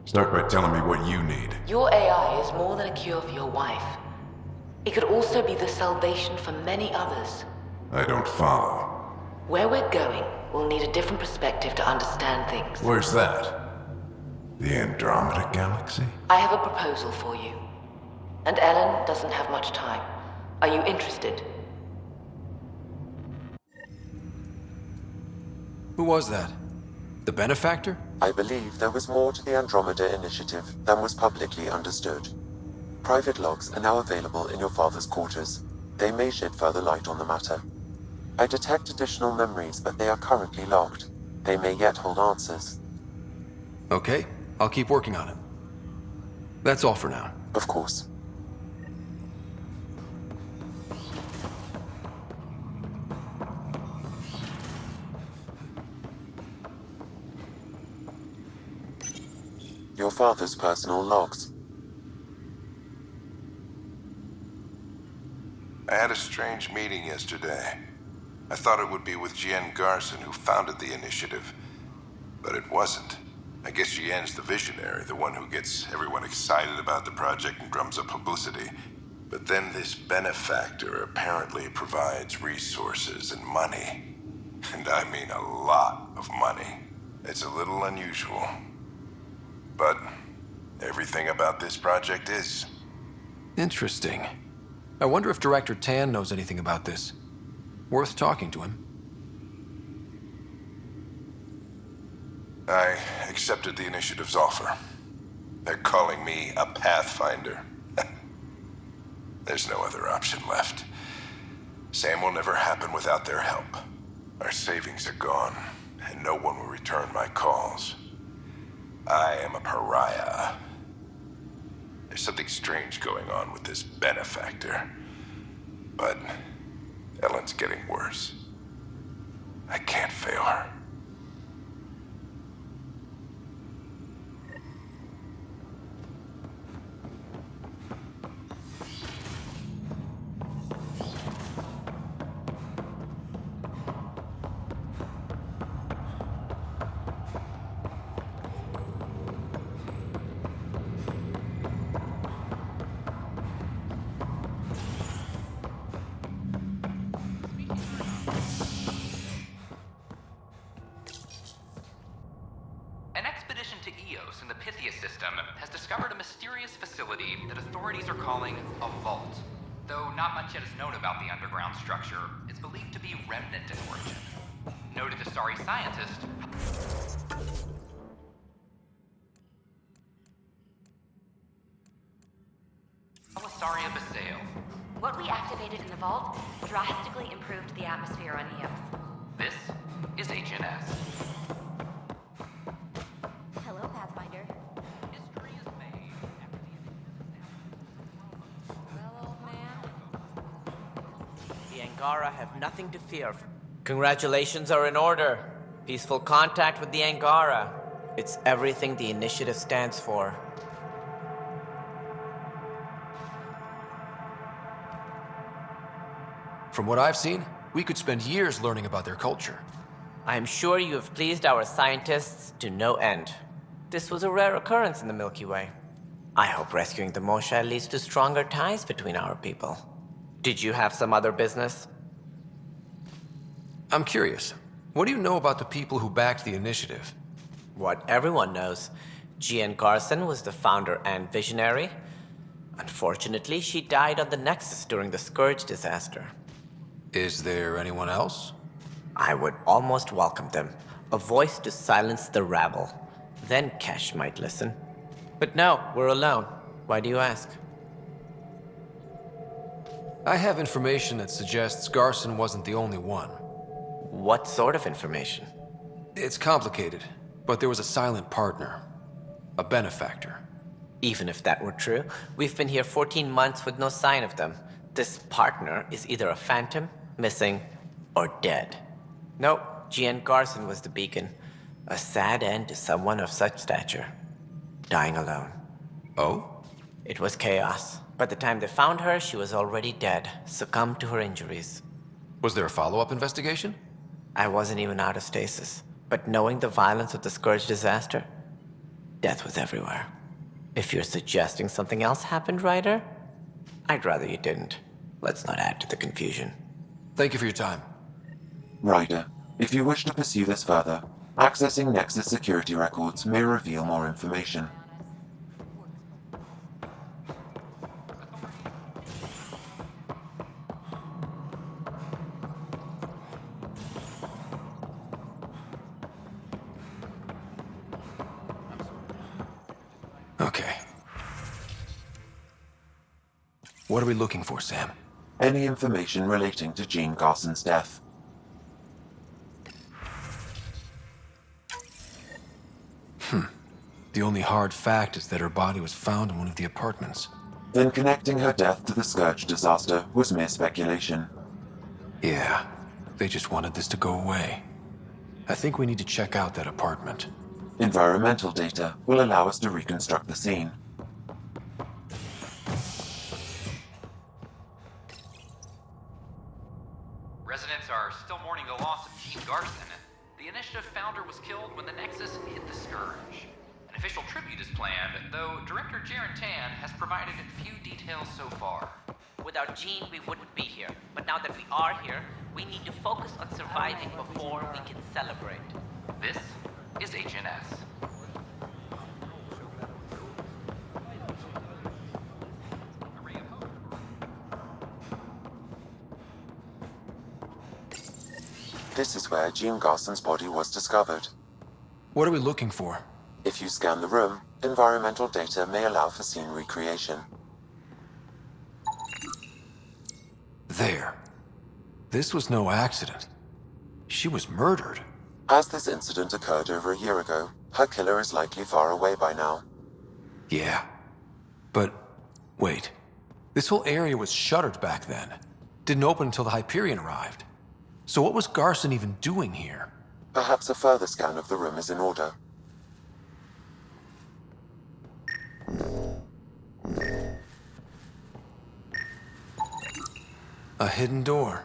Start by telling me what you need. Your AI is more than a cure for your wife. It could also be the salvation for many others. I don't follow. Where we're going, we'll need a different perspective to understand things. Where's that? The Andromeda Galaxy? I have a proposal for you. And Ellen doesn't have much time. Are you interested? Who was that? The benefactor? I believe there was more to the Andromeda Initiative than was publicly understood. Private logs are now available in your father's quarters. They may shed further light on the matter. I detect additional memories, but they are currently logged. They may yet hold answers. Okay, I'll keep working on it. That's all for now. Of course. Your father's personal logs. I had a strange meeting yesterday. I thought it would be with Jien Garson, who founded the Initiative. But it wasn't. I guess Jien's the visionary, the one who gets everyone excited about the project and drums up publicity. But then this benefactor apparently provides resources and money. And I mean a lot of money. It's a little unusual. But everything about this project is. Interesting. I wonder if Director Tan knows anything about this. Worth talking to him. I accepted the initiative's offer. They're calling me a Pathfinder. There's no other option left. Sam will never happen without their help. Our savings are gone, and no one will return my calls. I am a pariah. There's something strange going on with this benefactor. But Ellen's getting worse. I can't fail her. An expedition to Eos in the Pythia system has discovered a mysterious facility that authorities are calling a vault. Though not much yet is known about the underground structure, it's believed to be remnant in origin. Noted Astari scientist Alisaria Basale. What we activated in the vault drastically improved the atmosphere on Eos. This is HNS. Hello, Pathfinder. The Angara have nothing to fear. Congratulations are in order. Peaceful contact with the Angara. It's everything the initiative stands for. From what I've seen, we could spend years learning about their culture. I am sure you have pleased our scientists to no end. This was a rare occurrence in the Milky Way. I hope rescuing the Moshae leads to stronger ties between our people. Did you have some other business? I'm curious. What do you know about the people who backed the initiative? What everyone knows. Jean Garson was the founder and visionary. Unfortunately, she died on the Nexus during the Scourge disaster. Is there anyone else? I would almost welcome them. A voice to silence the rabble. Then Kesh might listen. But no, we're alone. Why do you ask? I have information that suggests Garson wasn't the only one. What sort of information? It's complicated, but there was a silent partner. A benefactor. Even if that were true, we've been here 14 months with no sign of them. This partner is either a phantom, missing, or dead. Nope, Jean Garson was the beacon. A sad end to someone of such stature. Dying alone. Oh? It was chaos. By the time they found her, she was already dead, succumbed to her injuries. Was there a follow-up investigation? I wasn't even out of stasis. But knowing the violence of the Scourge disaster, death was everywhere. If you're suggesting something else happened, Ryder, I'd rather you didn't. Let's not add to the confusion. Thank you for your time. Ryder, if you wish to pursue this further, accessing Nexus security records may reveal more information. Okay. What are we looking for, Sam? Any information relating to Jean Garson's death. The only hard fact is that her body was found in one of the apartments. Then connecting her death to the Scourge disaster was mere speculation. Yeah, they just wanted this to go away. I think we need to check out that apartment. Environmental data will allow us to reconstruct the scene. Residents are still mourning the loss of Jean Garson. The Initiative founder was killed when the Nexus hit the Scourge. An official tribute is planned, though Director Jaren Tan has provided few details so far. Without Jean, we wouldn't be here. But now that we are here, we need to focus on surviving before we can celebrate. This is HNS. This is where Jean Garson's body was discovered. What are we looking for? If you scan the room, environmental data may allow for scene recreation. There. This was no accident. She was murdered. As this incident occurred over a year ago, her killer is likely far away by now. Yeah. But, wait. This whole area was shuttered back then. Didn't open until the Hyperion arrived. So what was Garson even doing here? Perhaps a further scan of the room is in order. A hidden door.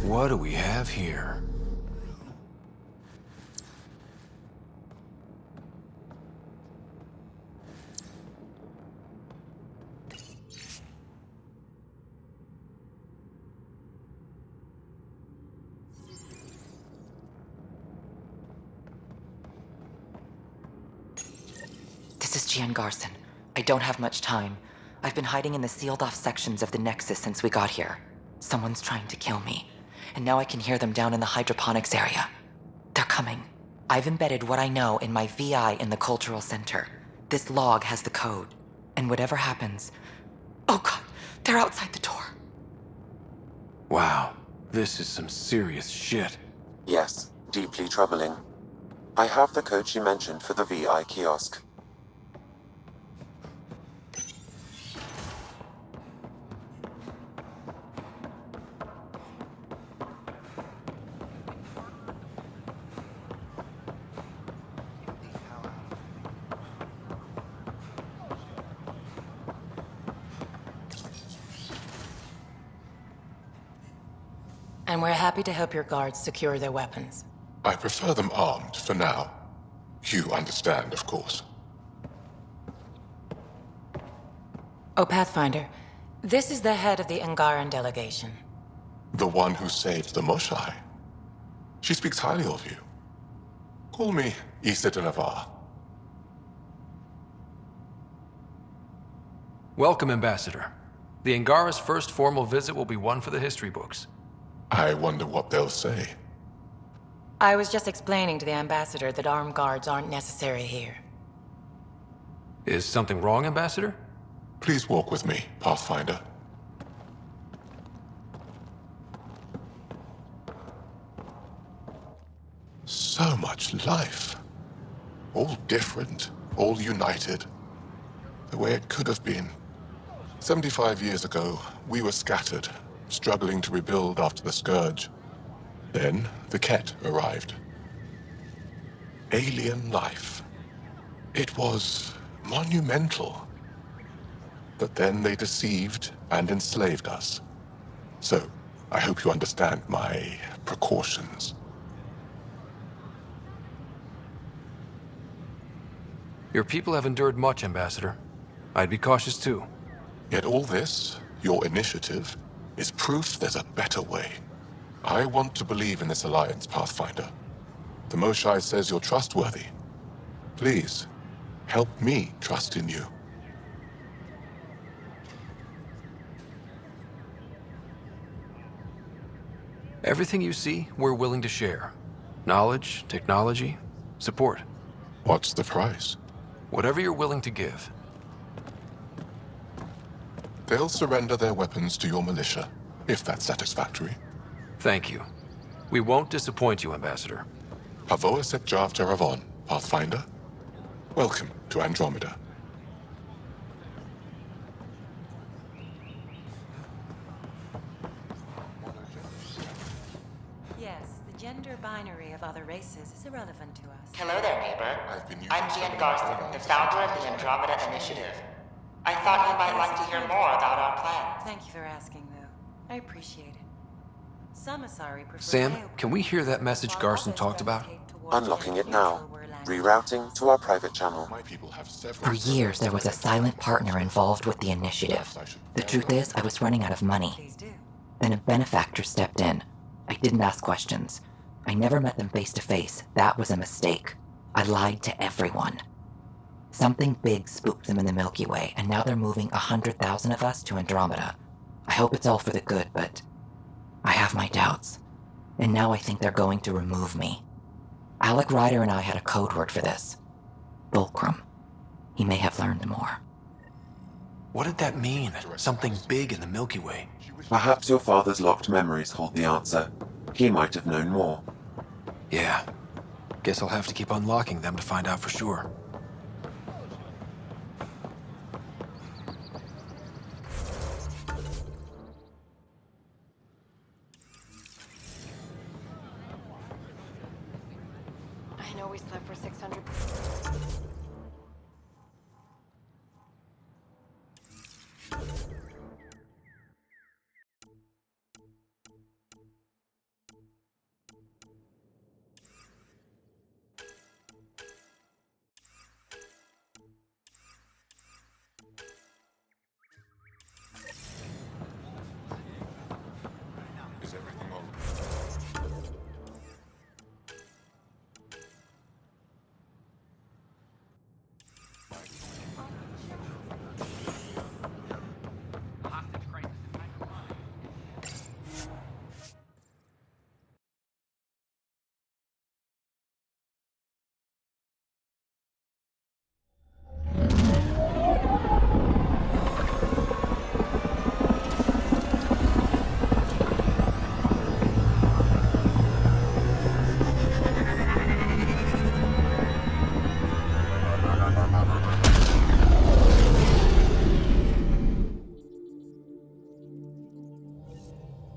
What do we have here? This is Gian Garson. I don't have much time. I've been hiding in the sealed-off sections of the Nexus since we got here. Someone's trying to kill me, and now I can hear them down in the hydroponics area. They're coming. I've embedded what I know in my VI in the Cultural Center. This log has the code, and whatever happens... Oh god, they're outside the door. Wow, this is some serious shit. Yes, deeply troubling. I have the code she mentioned for the VI kiosk. And we're happy to help your guards secure their weapons. I prefer them armed for now. You understand, of course. Oh, Pathfinder, this is the head of the Angaran delegation. The one who saved the Moshai. She speaks highly of you. Call me Issa de Navarre. Welcome, Ambassador. The Angara's first formal visit will be one for the history books. I wonder what they'll say. I was just explaining to the Ambassador that armed guards aren't necessary here. Is something wrong, Ambassador? Please walk with me, Pathfinder. So much life. All different, all united. The way it could have been. 75 years ago, we were scattered, struggling to rebuild after the Scourge. Then, the Ket arrived. Alien life. It was monumental. But then they deceived and enslaved us. So, I hope you understand my precautions. Your people have endured much, Ambassador. I'd be cautious too. Yet all this, your initiative, is proof there's a better way. I want to believe in this alliance, Pathfinder. The Moshai says you're trustworthy. Please, help me trust in you. Everything you see, we're willing to share. Knowledge, technology, support. What's the price? Whatever you're willing to give. They'll surrender their weapons to your militia, if that's satisfactory. Thank you. We won't disappoint you, Ambassador. Havoa Sep Jav Teravon, Pathfinder. Welcome to Andromeda. Yes, the gender binary of other races faces is irrelevant to us. Hello there, neighbor. I'm Gian Garson, the founder of the Andromeda Initiative. I thought you might like to hear more about our plans. Thank you for asking, though. I appreciate it. Some Asari prefer Sam, can we hear that message Garson talked about? Unlocking it now. Rerouting to our private channel. For years, there was a silent partner involved with the initiative. The truth is, I was running out of money. Then a benefactor stepped in. I didn't ask questions. I never met them face to face. That was a mistake. I lied to everyone. Something big spooked them in the Milky Way, and now they're moving 100,000 of us to Andromeda. I hope it's all for the good, but I have my doubts. And now I think they're going to remove me. Alec Ryder and I had a code word for this. Fulcrum. He may have learned more. What did that mean? Something big in the Milky Way? Perhaps your father's locked memories hold the answer. He might have known more. Yeah. Guess I'll have to keep unlocking them to find out for sure. I know we slept for 600.